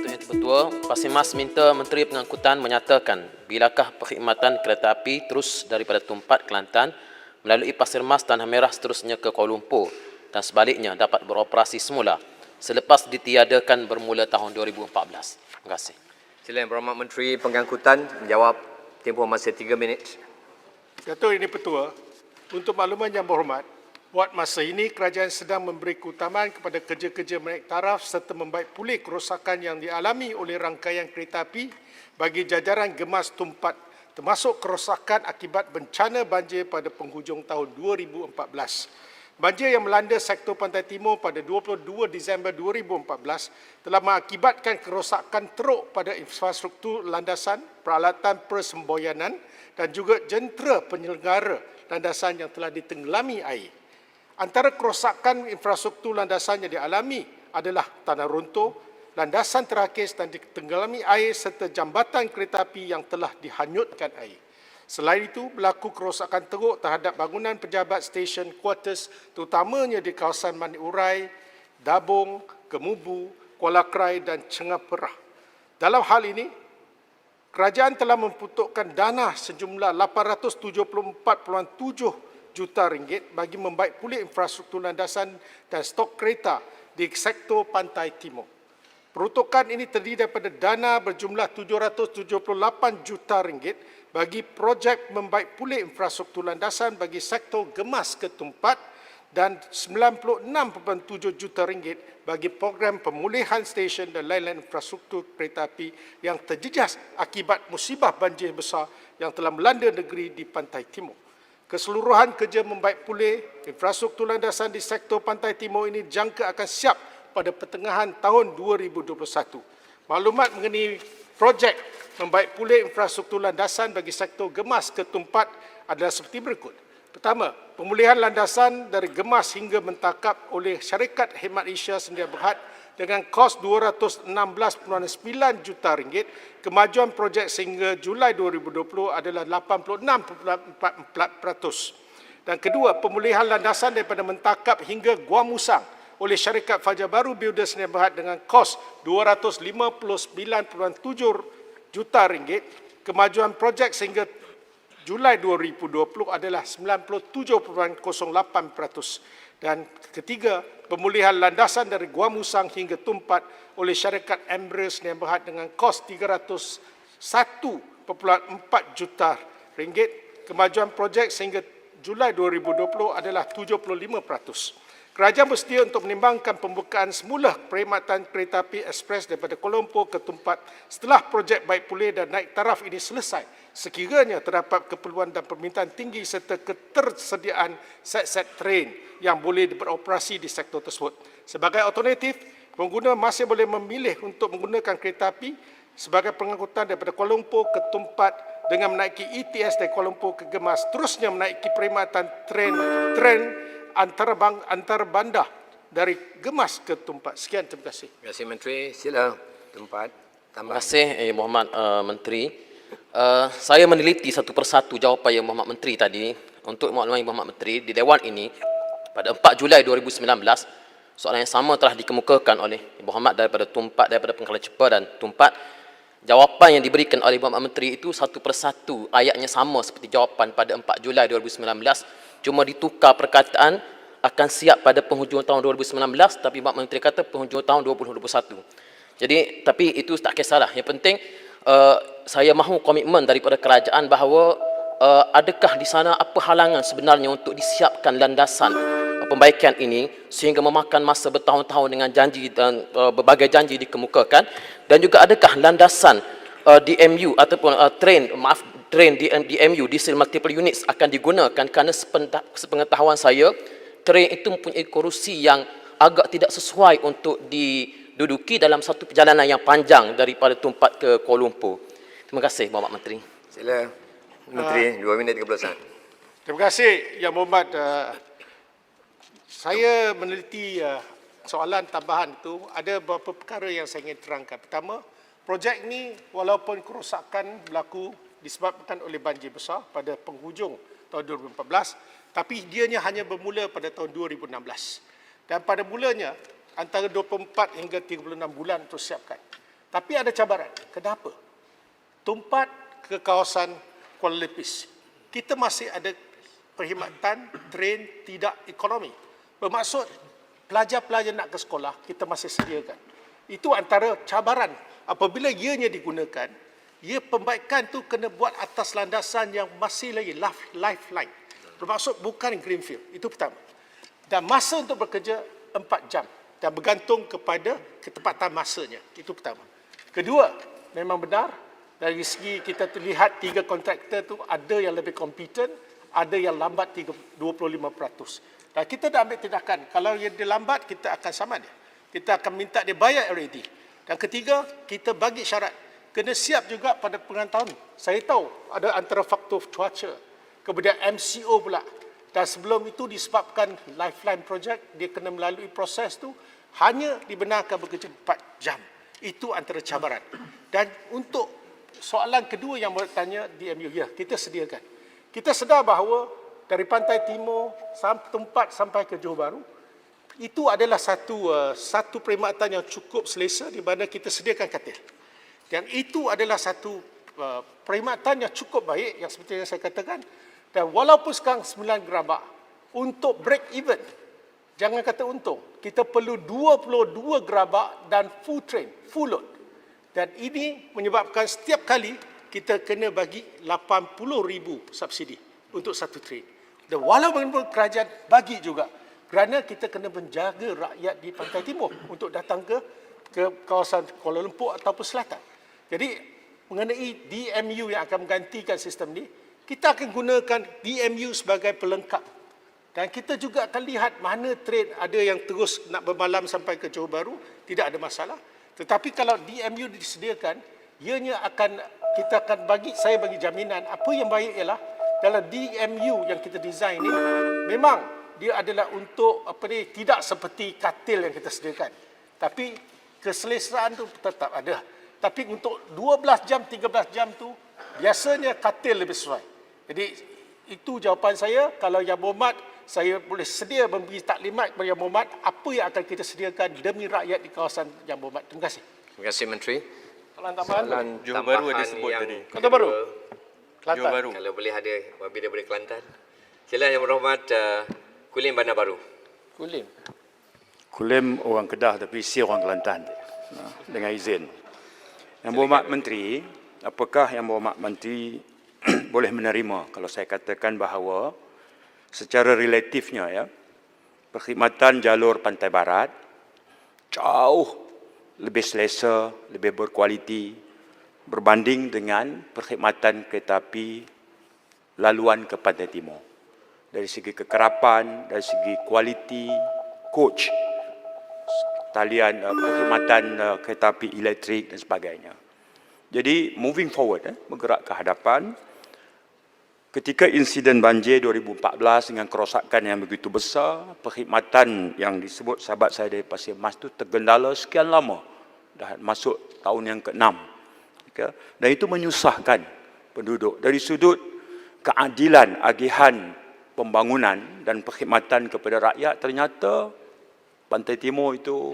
Datuk Yang Tertua, Pasir Mas minta Menteri Pengangkutan menyatakan bilakah perkhidmatan kereta api terus daripada Tumpat, Kelantan melalui Pasir Mas Tanah Merah seterusnya ke Kuala Lumpur dan sebaliknya dapat beroperasi semula selepas ditiadakan bermula tahun 2014. Terima kasih. Sila Yang Berhormat Menteri Pengangkutan menjawab, tempoh masa 3 minit. Datuk Yang Dipertua, untuk makluman yang berhormat, buat masa ini kerajaan sedang memberi keutamaan kepada kerja-kerja menaik taraf serta membaik pulih kerosakan yang dialami oleh rangkaian kereta api bagi jajaran Gemas Tumpat, termasuk kerosakan akibat bencana banjir pada penghujung tahun 2014. Banjir yang melanda sektor Pantai Timur pada 22 Disember 2014 telah mengakibatkan kerosakan teruk pada infrastruktur landasan, peralatan persemboyanan dan juga jentera penyelenggara landasan yang telah ditenggelami air. Antara kerosakan infrastruktur landasan yang dialami adalah tanah runtuh, landasan terakis dan ditenggelami air serta jambatan kereta api yang telah dihanyutkan air. Selain itu, berlaku kerosakan teruk terhadap bangunan pejabat stesen quarters terutamanya di kawasan Mandi Urai, Dabung, Kemubu, Kuala Krai dan Cengaperah. Dalam hal ini, kerajaan telah memperuntukkan dana sejumlah 874.7 juta ringgit bagi membaik pulih infrastruktur landasan dan stok kereta di sektor Pantai Timur. Peruntukan ini terdiri daripada dana berjumlah 778 juta ringgit bagi projek membaik pulih infrastruktur landasan bagi sektor Gemas ke Tumpat dan 96.7 juta ringgit bagi program pemulihan stesen dan lain-lain infrastruktur kereta api yang terjejas akibat musibah banjir besar yang telah melanda negeri di Pantai Timur. Keseluruhan kerja membaik pulih infrastruktur landasan di sektor Pantai Timur ini dijangka akan siap pada pertengahan tahun 2021. Maklumat mengenai projek membaik pulih infrastruktur landasan bagi sektor Gemas ke Tumpat adalah seperti berikut. Pertama, pemulihan landasan dari Gemas hingga Mentakap oleh Syarikat Khidmat Asia Sedia Berhad dengan kos 216.9 juta ringgit, kemajuan projek sehingga Julai 2020 adalah 86.4%. Dan kedua, pemulihan landasan daripada Mentakap hingga Gua Musang oleh Syarikat Fajar Baru Builders Sedia Berhad dengan kos 259.7 juta ringgit, kemajuan projek sehingga Julai 2020 adalah 97.08%. Dan ketiga, pemulihan landasan dari Gua Musang hingga Tumpat oleh Syarikat Embrace Sedia Berhad dengan kos 301.4 juta ringgit. Kemajuan projek sehingga Julai 2020 adalah 75%. Kerajaan bersedia untuk menimbangkan pembukaan semula perkhidmatan kereta api ekspres daripada Kuala Lumpur ke Tumpat setelah projek baik pulih dan naik taraf ini selesai sekiranya terdapat keperluan dan permintaan tinggi serta ketersediaan set-set train yang boleh beroperasi di sektor tersebut. Sebagai alternatif, pengguna masih boleh memilih untuk menggunakan kereta api sebagai pengangkutan daripada Kuala Lumpur ke Tumpat dengan menaiki ETS dari Kuala Lumpur ke Gemas, terusnya menaiki perkhidmatan tren antar bandar dari Gemas ke Tumpat. Sekian, terima kasih. Terima kasih Menteri. Sila tempat Terima tambah. kasih Yang Berhormat Menteri. Saya meneliti satu persatu jawapan Yang Berhormat Menteri tadi. Untuk makluman Yang Berhormat Menteri, di Dewan ini pada 4 Julai 2019, soalan yang sama telah dikemukakan oleh Yang Berhormat daripada Tumpat, daripada Pengkalan Cepa dan Tumpat. Jawapan yang diberikan oleh Yang Berhormat Menteri itu satu persatu ayatnya sama seperti jawapan pada 4 Julai 2019. Cuma ditukar perkataan akan siap pada penghujung tahun 2019, tapi Pak Menteri kata penghujung tahun 2021. Jadi, tapi itu tak kisahlah. Yang penting, saya mahu komitmen daripada kerajaan bahawa adakah di sana apa halangan sebenarnya untuk disiapkan landasan pembaikan ini sehingga memakan masa bertahun-tahun dengan janji dan berbagai janji dikemukakan, dan juga adakah landasan DMU ataupun train DMU diesel multiple units akan digunakan, kerana sepengetahuan saya train itu mempunyai kerusi yang agak tidak sesuai untuk diduduki dalam satu perjalanan yang panjang daripada Tumpat ke Kuala Lumpur. Terima kasih Bapak Menteri. Sila Menteri 2 minit 30 saat. Terima kasih Yang Berhormat. Saya meneliti soalan tambahan itu, ada beberapa perkara yang saya ingin terangkan. Pertama, projek ini walaupun kerosakan berlaku disebabkan oleh banjir besar pada penghujung tahun 2014, tapi dianya hanya bermula pada tahun 2016. Dan pada mulanya antara 24 hingga 36 bulan untuk siapkan. Tapi ada cabaran. Kenapa? Tumpat ke kawasan Kuala Lepis, kita masih ada perkhidmatan train tidak ekonomi. Bermaksud pelajar-pelajar nak ke sekolah, kita masih sediakan. Itu antara cabaran. Apabila ianya digunakan, ia pembaikan tu kena buat atas landasan yang masih lagi lifeline. Bermaksud bukan greenfield. Itu pertama. Dan masa untuk bekerja 4 jam. Dan bergantung kepada ketepatan masanya. Itu pertama. Kedua, memang benar, dari segi kita terlihat 3 kontraktor tu ada yang lebih kompeten, ada yang lambat 25%. Dan kita dah ambil tindakan. Kalau yang dia lambat, kita akan sama dia. Kita akan minta dia bayar already. Dan ketiga, kita bagi syarat. Kena siap juga pada pengetahuan. Saya tahu ada antara faktor cuaca. Kemudian MCO pula. Dan sebelum itu disebabkan Lifeline Project, dia kena melalui proses tu hanya dibenarkan bekerja 4 jam. Itu antara cabaran. Dan untuk soalan kedua yang bertanya DMU, ya, kita sediakan. Kita sedar bahawa dari Pantai Timur tempat sampai ke Johor Bahru, itu adalah satu perkhidmatan yang cukup selesa di mana kita sediakan katil. Dan itu adalah satu perkhidmatan yang cukup baik yang seperti yang saya katakan. Dan walaupun sekarang 9 gerabak, untuk break even, jangan kata untung, kita perlu 22 gerabak dan full train, full load. Dan ini menyebabkan setiap kali kita kena bagi 80,000 subsidi untuk satu train. Dan walaupun kerajaan bagi juga, kerana kita kena menjaga rakyat di Pantai Timur untuk datang ke kawasan Kuala Lumpur ataupun selatan. Jadi mengenai DMU yang akan menggantikan sistem ni, kita akan gunakan DMU sebagai pelengkap. Dan kita juga akan lihat mana train ada yang terus nak bermalam sampai ke Johor Bahru, tidak ada masalah. Tetapi kalau DMU disediakan, kita akan saya bagi jaminan apa yang baik ialah dalam DMU yang kita design ni memang dia adalah untuk tidak seperti katil yang kita sediakan. Tapi keselesaan tu tetap ada. Tapi untuk 12 jam, 13 jam tu biasanya katil lebih sesuai. Jadi itu jawapan saya. Kalau Yang Berhormat, saya boleh sedia memberi taklimat kepada Yang Berhormat apa yang akan kita sediakan demi rakyat di kawasan Yang Berhormat. Terima kasih. Terima kasih Menteri. Soalan tambahan. Johor Bahru ada sebut yang tadi. Kota Baru. Kelantan. Johor Bahru. Kalau boleh ada, apabila boleh Kelantan. Silakan Yang Berhormat, Kulim Bandar Baru. Kulim. Kulim orang Kedah tapi si orang Kelantan. Dengan izin. Yang Berhormat Menteri, apakah Yang Berhormat Menteri boleh menerima kalau saya katakan bahawa secara relatifnya ya, perkhidmatan jalur Pantai Barat jauh lebih selesa, lebih berkualiti berbanding dengan perkhidmatan kereta api laluan ke Pantai Timur. Dari segi kekerapan, dari segi kualiti coach, talian perkhidmatan kereta api elektrik dan sebagainya. Jadi moving forward, bergerak ke hadapan, ketika insiden banjir 2014 dengan kerosakan yang begitu besar, perkhidmatan yang disebut sahabat saya dari Pasir Mas itu tergendala sekian lama, dah masuk tahun yang ke-6. Okay? Dan itu menyusahkan penduduk. Dari sudut keadilan, agihan pembangunan dan perkhidmatan kepada rakyat, ternyata Pantai Timur itu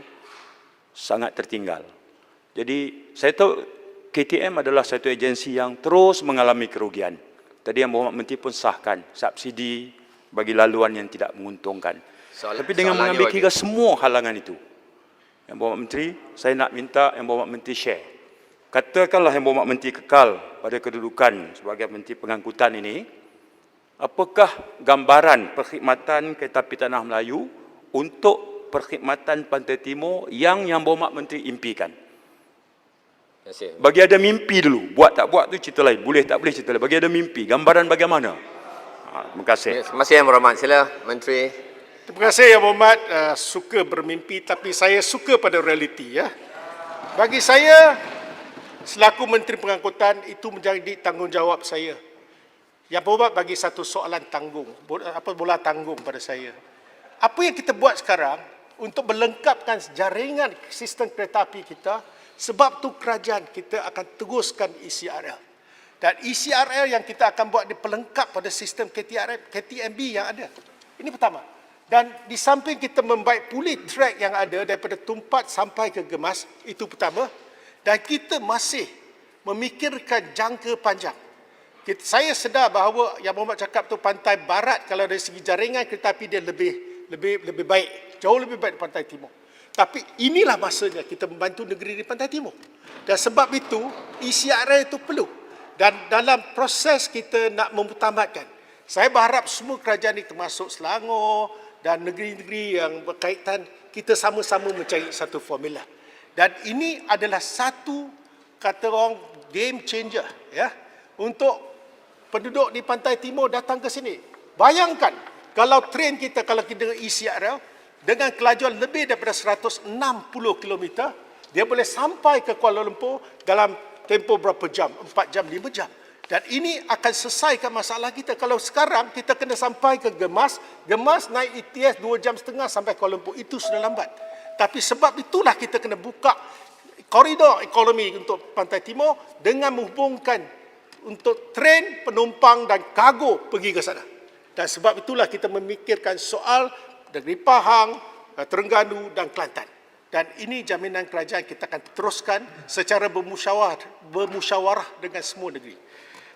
sangat tertinggal. Jadi saya tahu KTM adalah satu agensi yang terus mengalami kerugian. Tadi Yang Berhormat Menteri pun sahkan subsidi bagi laluan yang tidak menguntungkan. Tapi dengan mengambil kira semua halangan itu, Yang Berhormat Menteri, saya nak minta Yang Berhormat Menteri share. Katakanlah Yang Berhormat Menteri kekal pada kedudukan sebagai Menteri Pengangkutan ini, apakah gambaran perkhidmatan kereta api tanah Melayu untuk perkhidmatan Pantai Timur yang Yang Berhormat Menteri impikan? Bagi ada mimpi dulu. Buat tak buat tu cerita lain. Boleh tak boleh cerita lain. Bagi ada mimpi. Gambaran bagaimana? Terima kasih. Terima kasih Yang Berhormat. Sila Menteri. Terima kasih Yang Berhormat. Suka bermimpi tapi saya suka pada realiti. Ya. Bagi saya, selaku Menteri Pengangkutan, itu menjadi tanggungjawab saya. Yang Berhormat bagi satu soalan tanggung. Bola tanggung pada saya. Apa yang kita buat sekarang untuk melengkapkan jaringan sistem kereta api kita, sebab tu kerajaan kita akan teruskan ECRL. Dan ECRL yang kita akan buat di pelengkap pada sistem KTMB yang ada. Ini pertama. Dan di samping kita membaik pulih trek yang ada daripada Tumpat sampai ke Gemas, itu pertama. Dan kita masih memikirkan jangka panjang. Saya sedar bahawa yang Muhammad cakap tu pantai barat kalau dari segi jaringan kereta api dia lebih baik, jauh lebih baik daripada pantai timur. Tapi inilah masanya kita membantu negeri di pantai timur. Dan sebab itu ECRL itu perlu. Dan dalam proses kita nak memutamatkan, saya berharap semua kerajaan ini termasuk Selangor dan negeri-negeri yang berkaitan, kita sama-sama mencari satu formula. Dan ini adalah satu, kata orang, game changer ya, untuk penduduk di pantai timur datang ke sini. Bayangkan kalau train kita, kalau kita dengan ECRL dengan kelajuan lebih daripada 160 km, dia boleh sampai ke Kuala Lumpur dalam tempoh berapa jam? 4 jam, 5 jam. Dan ini akan selesaikan masalah kita. Kalau sekarang kita kena sampai ke Gemas naik ETS 2.5 jam sampai Kuala Lumpur, itu sudah lambat. Tapi sebab itulah kita kena buka koridor ekonomi untuk pantai timur dengan menghubungkan untuk train, penumpang dan kargo pergi ke sana. Dan sebab itulah kita memikirkan soal Negeri Pahang, Terengganu dan Kelantan. Dan ini jaminan kerajaan kita akan teruskan secara bermusyawarah dengan semua negeri.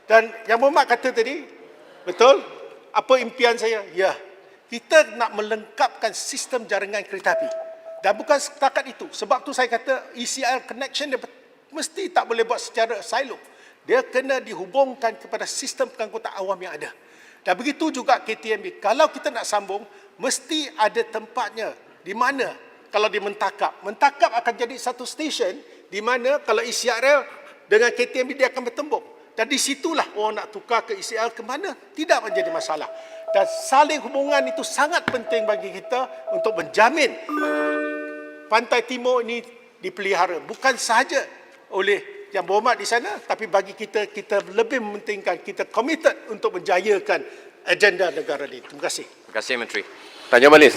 Dan yang Muhammad kata tadi, betul? Apa impian saya? Ya, kita nak melengkapkan sistem jaringan kereta api. Dan bukan setakat itu. Sebab tu saya kata ECR connection dia mesti tak boleh buat secara silo. Dia kena dihubungkan kepada sistem pengangkutan awam yang ada. Dan begitu juga KTMB. Kalau kita nak sambung, mesti ada tempatnya. Di mana? Kalau di Mentakap. Mentakap akan jadi satu stesen di mana kalau ECRL dengan KTMB dia akan bertembung. Dan di situlah orang nak tukar ke ECRL ke mana, tidak menjadi masalah. Dan saling hubungan itu sangat penting bagi kita untuk menjamin pantai timur ini dipelihara. Bukan sahaja oleh yang berhormat di sana, tapi bagi kita, kita lebih mementingkan, kita committed untuk menjayakan agenda negara ini. Terima kasih. Terima kasih Menteri. Tanya manis.